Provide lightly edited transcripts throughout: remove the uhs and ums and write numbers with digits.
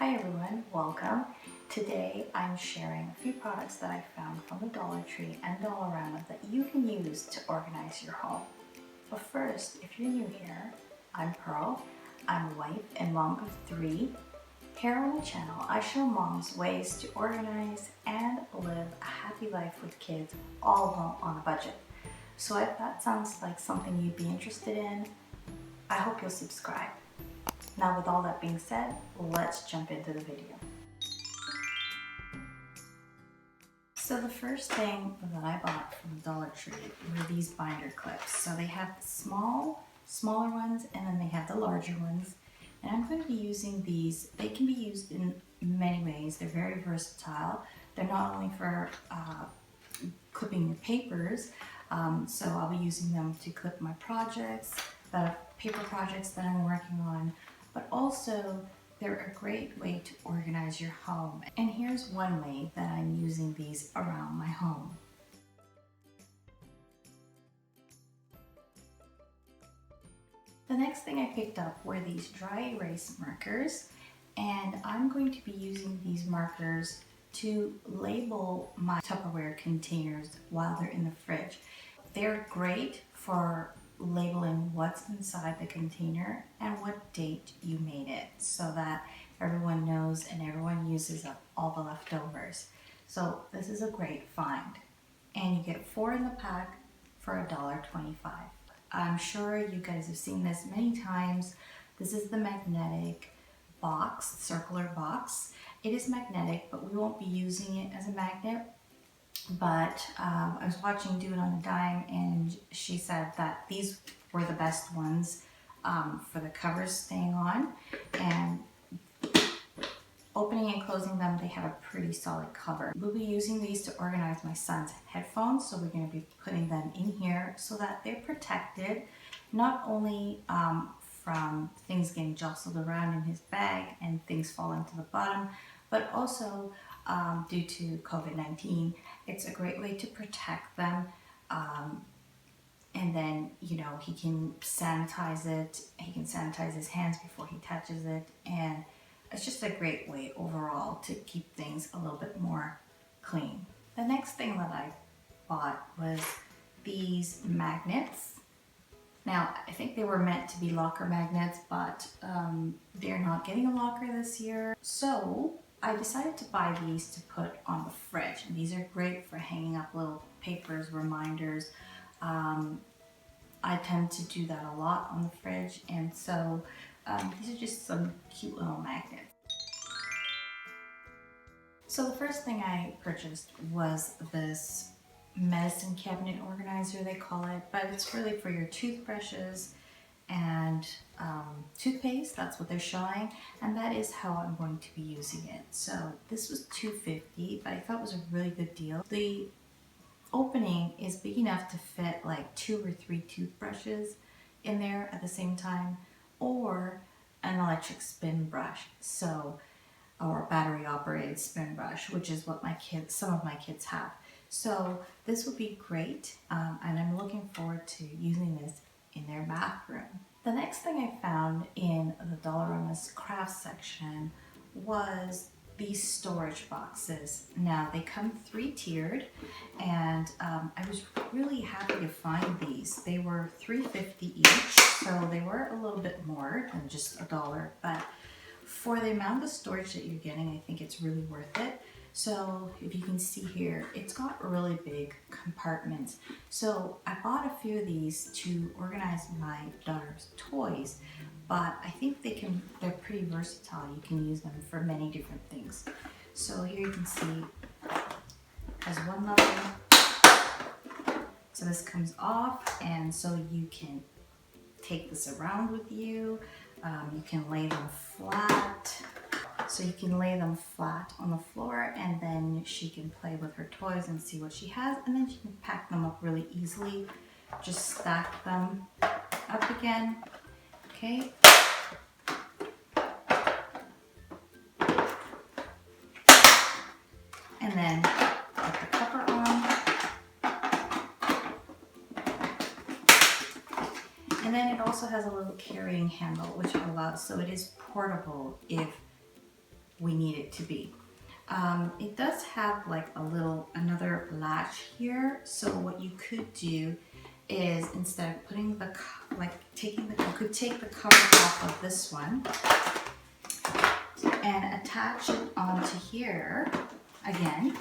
Hi everyone, welcome. Today I'm sharing a few products that I found from the Dollar Tree and Dollarama that you can use to organize your home. But first, if you're new here, I'm Pearl. I'm a wife and mom of 3. Here on the channel, I show moms ways to organize and live a happy life with kids, all on a budget. So if that sounds like something you'd be interested in, I hope you'll subscribe. Now with all that being said, let's jump into the video. So the first thing that I bought from the Dollar Tree were these binder clips. So they have the smaller ones, and then they have the larger ones. And I'm going to be using these. They can be used in many ways. They're very versatile. They're not only for clipping your papers, so I'll be using them to clip my projects, the paper projects that I'm working on, but also they're a great way to organize your home. And here's one way that I'm using these around my home. The next thing I picked up were these dry erase markers, and I'm going to be using these markers to label my Tupperware containers while they're in the fridge. They're great for labeling what's inside the container and what date you made it, so that everyone knows and everyone uses up all the leftovers. So this is a great find, and you get 4 in the pack for $1.25. I'm sure you guys have seen this many times. This is the magnetic box, circular box. It is magnetic, but we won't be using it as a magnet. But I was watching Do It on a Dime, and she said that these were the best ones for the covers staying on. And opening and closing them, they have a pretty solid cover. We'll be using these to organize my son's headphones, so we're going to be putting them in here so that they're protected, not only from things getting jostled around in his bag and things falling to the bottom, but also due to COVID-19, it's a great way to protect them. And then, you know, he can sanitize it. He can sanitize his hands before he touches it. And it's just a great way overall to keep things a little bit more clean. The next thing that I bought was these magnets. Now, I think they were meant to be locker magnets, but they're not getting a locker this year. So I decided to buy these to put on the fridge. And these are great for hanging up little papers, reminders. I tend to do that a lot on the fridge, and so these are just some cute little magnets. So the first thing I purchased was this medicine cabinet organizer, they call it, but it's really for your toothbrushes and toothpaste. That's what they're showing, and that is how I'm going to be using it. So this was $2.50, but I thought it was a really good deal. The opening is big enough to fit like 2 or 3 toothbrushes in there at the same time, or an electric spin brush, so, or battery operated spin brush, which is what some of my kids have. So this would be great, and I'm looking forward to using this in their bathroom. The next thing I found in the Dollarama's craft section was these storage boxes. Now they come 3-tiered, and I was really happy to find these. They were $3.50 each, so they were a little bit more than just $1, but for the amount of storage that you're getting, I think it's really worth it. So if you can see here, it's got really big compartments. So I bought a few of these to organize my daughter's toys, but I think they're pretty versatile. You can use them for many different things. So here you can see it has one level. So this comes off, and so you can take this around with you. You can lay them flat. So you can lay them flat on the floor, and then she can play with her toys and see what she has, and then she can pack them up really easily. Just stack them up again. Okay. And then put the cover on. And then it also has a little carrying handle, which allows, so it is portable if we need it to be. It does have like another latch here. So what you could do is instead of putting the, you could take the cover off of this one and attach it onto here again.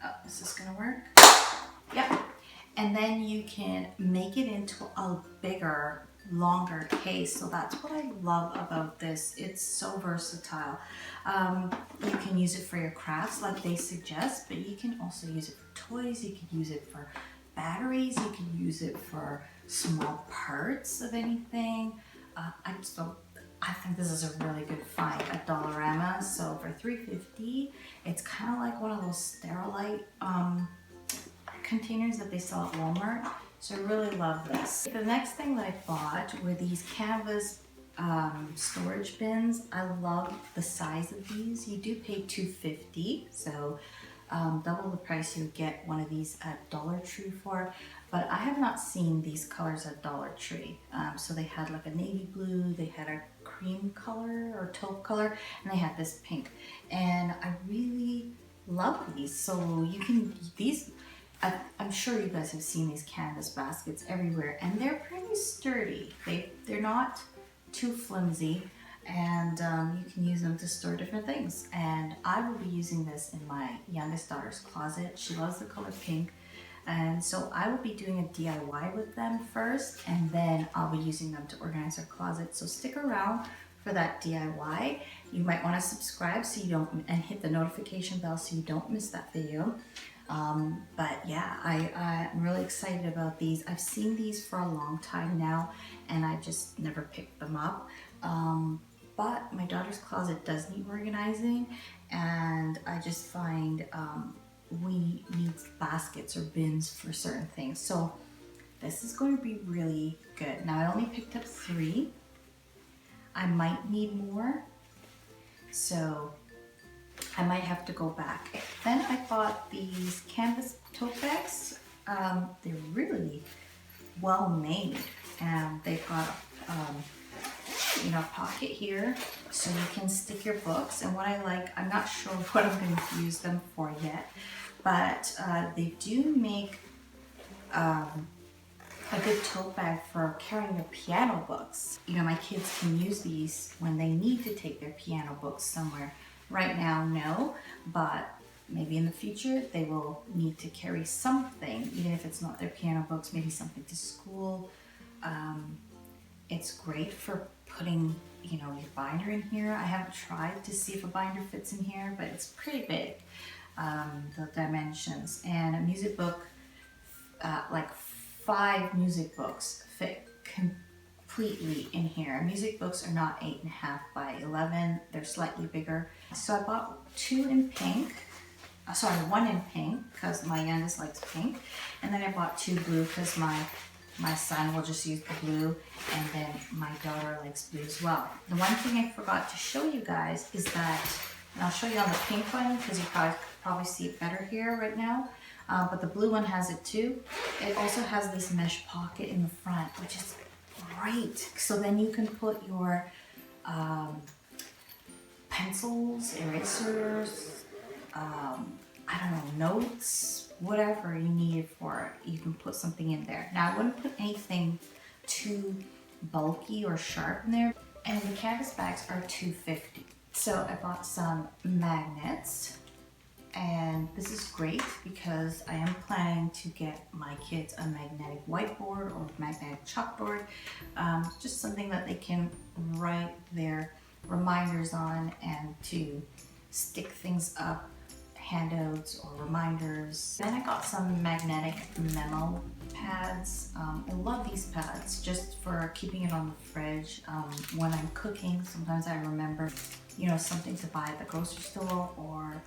Oh, is this gonna work? Yep. And then you can make it into a bigger, longer case. So that's what I love about this. It's so versatile. You can use it for your crafts like they suggest, but you can also use it for toys. You can use it for batteries. You can use it for small parts of anything. I think this is a really good find at Dollarama. So for $3.50, it's kind of like one of those Sterilite containers that they sell at Walmart. So I really love this. The next thing that I bought were these canvas storage bins. I love the size of these. You do pay $2.50, so double the price you would get one of these at Dollar Tree for. But I have not seen these colors at Dollar Tree. So they had like a navy blue, they had a cream color or taupe color, and they had this pink. And I really love these. So you can, I'm sure you guys have seen these canvas baskets everywhere, and they're pretty sturdy. They're not too flimsy, and you can use them to store different things. And I will be using this in my youngest daughter's closet. She loves the color pink, and so I will be doing a DIY with them first, and then I'll be using them to organize her closet. So stick around for that DIY. You might want to subscribe so you don't, and hit the notification bell so you don't miss that video. But yeah, I'm really excited about these. I've seen these for a long time now, and I just never picked them up. But my daughter's closet does need organizing, and I just find we need baskets or bins for certain things. So this is going to be really good. Now I only picked up 3. I might need more, so I might have to go back. Then I bought these canvas tote bags. They're really well made, and they've got a pocket here so you can stick your books. And what I like, I'm not sure what I'm going to use them for yet, but they do make a good tote bag for carrying your piano books. My kids can use these when they need to take their piano books somewhere. Right now, no, but maybe in the future they will need to carry something, even if it's not their piano books, maybe something to school. It's great for putting, your binder in here. I haven't tried to see if a binder fits in here, but it's pretty big, the dimensions. And a music book, like 5 music books fit completely in here. Music books are not 8.5 by 11, they're slightly bigger. So I bought 2 in pink, 1 in pink because my youngest likes pink, and then I bought 2 blue because my son will just use the blue, and then my daughter likes blue as well. The one thing I forgot to show you guys is that, and I'll show you on the pink one because you probably see it better here right now, but the blue one has it too. It also has this mesh pocket in the front, which is great. So then you can put your pencils, erasers, I don't know, notes, whatever you need it for, you can put something in there. Now I wouldn't put anything too bulky or sharp in there. And the canvas bags are $2.50. So I bought some magnets, and this is great because I am planning to get my kids a magnetic whiteboard or magnetic chalkboard, just something that they can write their reminders on and to stick things up, handouts or reminders. Then I got some magnetic Memo pads. I love these pads just for keeping it on the fridge. When I'm cooking, sometimes I remember, something to buy at the grocery store, or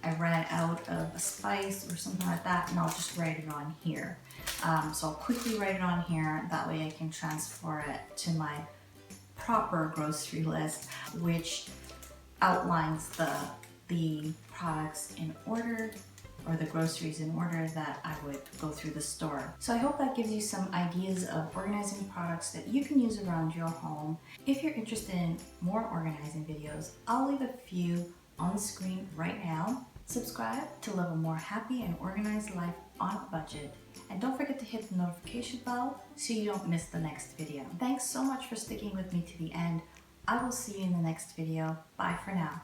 I ran out of a spice or something like that, and I'll just write it on here. So I'll quickly write it on here, that way I can transfer it to my proper grocery list, which outlines the products in order or the groceries in order that I would go through the store. So I hope that gives you some ideas of organizing products that you can use around your home. If you're interested in more organizing videos, I'll leave a few on the screen right now. Subscribe to live a more happy and organized life on a budget. And don't forget to hit the notification bell so you don't miss the next video. Thanks so much for sticking with me to the end. I will see you in the next video. Bye for now.